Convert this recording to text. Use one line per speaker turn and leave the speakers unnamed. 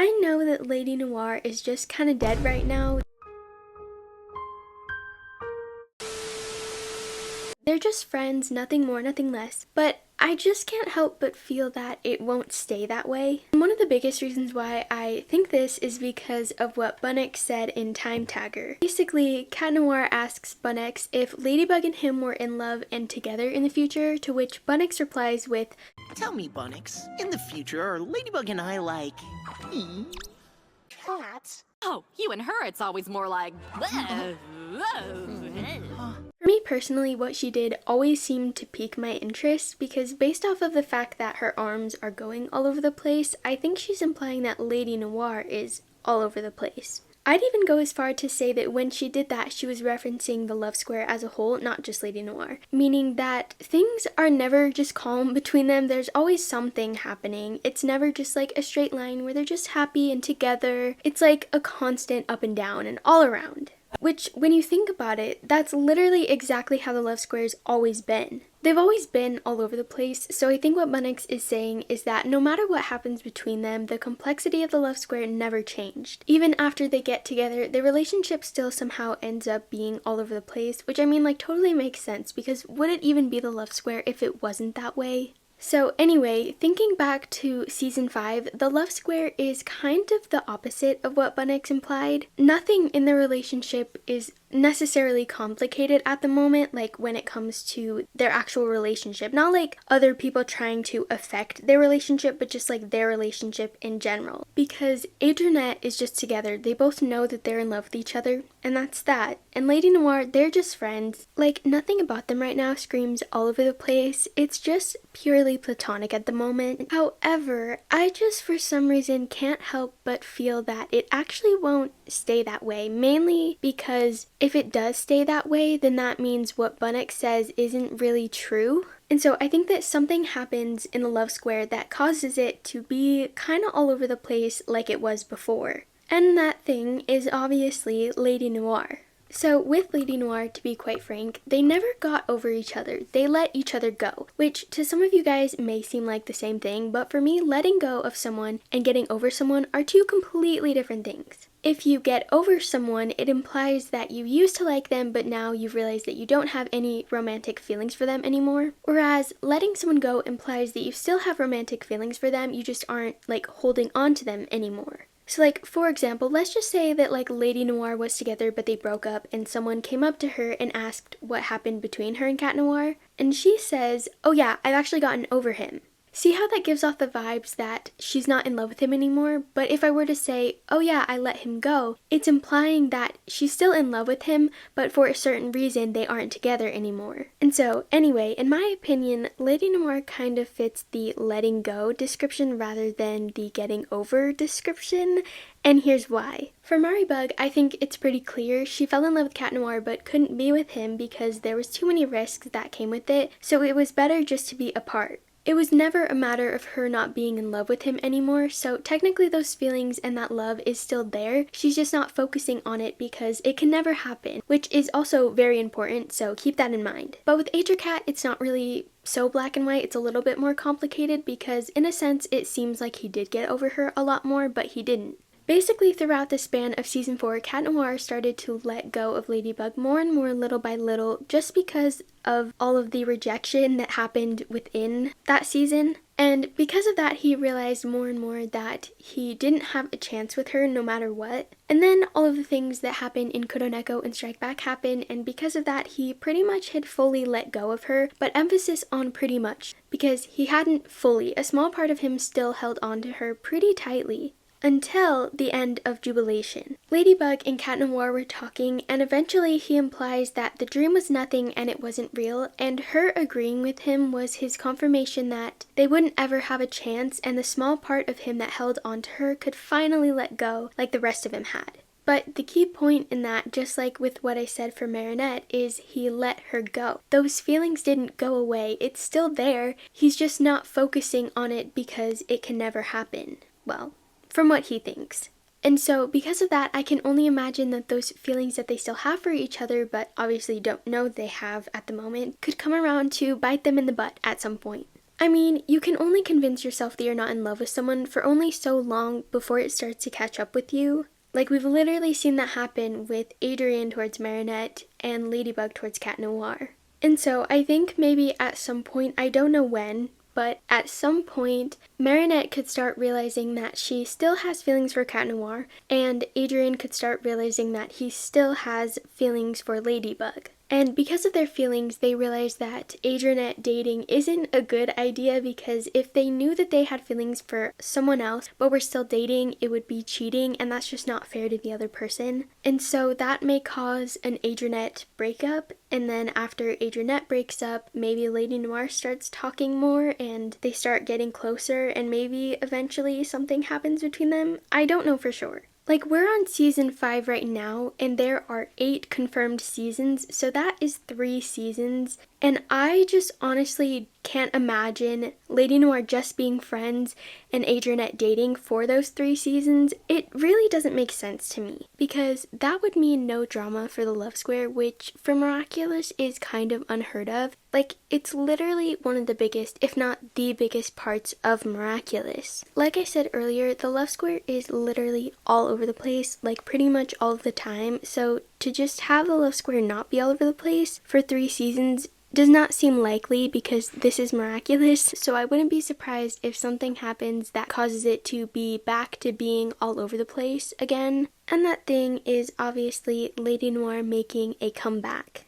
I know that Lady Noir is just kind of dead right now. They're just friends, nothing more, nothing less. But I just can't help but feel that it won't stay that way. And one of the biggest reasons why I think this is because of what Bunnix said in Time Tagger. Basically, Cat Noir asks Bunnix if Ladybug and him were in love and together in the future, to which Bunnix replies with,
"Tell me, Bunnix, in the future, are Ladybug and I like... cats?"
Oh, you and her, it's always more like...
For me personally, what she did always seemed to pique my interest because based off of the fact that her arms are going all over the place, I think she's implying that Lady Noir is all over the place. I'd even go as far to say that when she did that, she was referencing the love square as a whole, not just Lady Noir. Meaning that things are never just calm between them, there's always something happening. It's never just like a straight line where they're just happy and together. It's like a constant up and down and all around. Which, when you think about it, that's literally exactly how the love square's always been. They've always been all over the place, so I think what Bunnix is saying is that no matter what happens between them, the complexity of the love square never changed. Even after they get together, their relationship still somehow ends up being all over the place, which I mean like totally makes sense because would it even be the love square if it wasn't that way? So anyway, thinking back to season 5, the love square is kind of the opposite of what Bunnix implied. Nothing in the relationship is necessarily complicated at the moment, like when it comes to their actual relationship. Not like other people trying to affect their relationship, but just like their relationship in general. Because 𝚑𝚘𝚊𝚆 is just together, they both know that they're in love with each other, and that's that. And Lady Noir, they're just friends. Like, nothing about them right now screams all over the place. It's just purely platonic at the moment. However, I just for some reason can't help but feel that it actually won't stay that way, mainly because if it does stay that way, then that means what Bunnix says isn't really true. And so I think that something happens in the love square that causes it to be kind of all over the place like it was before. And that thing is obviously Lady Noir. So with Lady Noir, to be quite frank, they never got over each other. They let each other go, which to some of you guys may seem like the same thing, but for me, letting go of someone and getting over someone are two completely different things. If you get over someone, it implies that you used to like them, but now you've realized that you don't have any romantic feelings for them anymore. Whereas letting someone go implies that you still have romantic feelings for them, you just aren't like holding on to them anymore. So like, for example, let's just say that like Lady Noir was together but they broke up and someone came up to her and asked what happened between her and Cat Noir, and she says, "Oh yeah, I've actually gotten over him." See how that gives off the vibes that she's not in love with him anymore? But if I were to say, "Oh yeah, I let him go," it's implying that she's still in love with him, but for a certain reason they aren't together anymore. And so, anyway, in my opinion, Lady Noir kind of fits the letting go description rather than the getting over description. And here's why. For Maribug, I think it's pretty clear. She fell in love with Cat Noir but couldn't be with him because there was too many risks that came with it, so it was better just to be apart. It was never a matter of her not being in love with him anymore, so technically those feelings and that love is still there. She's just not focusing on it because it can never happen, which is also very important, so keep that in mind. But with 𝚑𝚘𝚊𝚝, it's not really so black and white. It's a little bit more complicated because in a sense it seems like he did get over her a lot more, but he didn't. Basically, throughout the span of season 4, Cat Noir started to let go of Ladybug more and more little by little just because of all of the rejection that happened within that season. And because of that, he realized more and more that he didn't have a chance with her no matter what. And then all of the things that happened in Kuroneko and Strike Back happened, and because of that, he pretty much had fully let go of her, but emphasis on pretty much, because he hadn't fully. A small part of him still held on to her pretty tightly. Until the end of Jubilation. Ladybug and Cat Noir were talking, and eventually he implies that the dream was nothing and it wasn't real, and her agreeing with him was his confirmation that they wouldn't ever have a chance, and the small part of him that held on to her could finally let go like the rest of him had. But the key point in that, just like with what I said for Marinette, is he let her go. Those feelings didn't go away, it's still there, he's just not focusing on it because it can never happen. Well, from what he thinks. And so because of that, I can only imagine that those feelings that they still have for each other, but obviously don't know they have at the moment, could come around to bite them in the butt at some point. I mean, you can only convince yourself that you're not in love with someone for only so long before it starts to catch up with you. Like, we've literally seen that happen with Adrian towards Marinette and Ladybug towards Cat Noir. And so I think maybe at some point, I don't know when, but at some point, Marinette could start realizing that she still has feelings for Cat Noir, and Adrian could start realizing that he still has feelings for Ladybug. And because of their feelings, they realize that Adrianette dating isn't a good idea, because if they knew that they had feelings for someone else but were still dating, it would be cheating, and that's just not fair to the other person. And so that may cause an Adrianette breakup, and then after Adrianette breaks up, maybe Lady Noir starts talking more and they start getting closer, and maybe eventually something happens between them. I don't know for sure. Like, we're on season 5 right now, and there are 8 confirmed seasons, so that is 3 seasons, and I just honestly can't imagine Lady Noir just being friends and Adrianette dating for those 3 seasons. It really doesn't make sense to me, because that would mean no drama for the love square, which for Miraculous is kind of unheard of. Like, it's literally one of the biggest, if not the biggest parts of Miraculous. Like I said earlier, the love square is literally all over the place, like pretty much all of the time, so to just have the love square not be all over the place for 3 seasons does not seem likely, because this is Miraculous, so I wouldn't be surprised if something happens that causes it to be back to being all over the place again. And that thing is obviously Lady Noir making a comeback.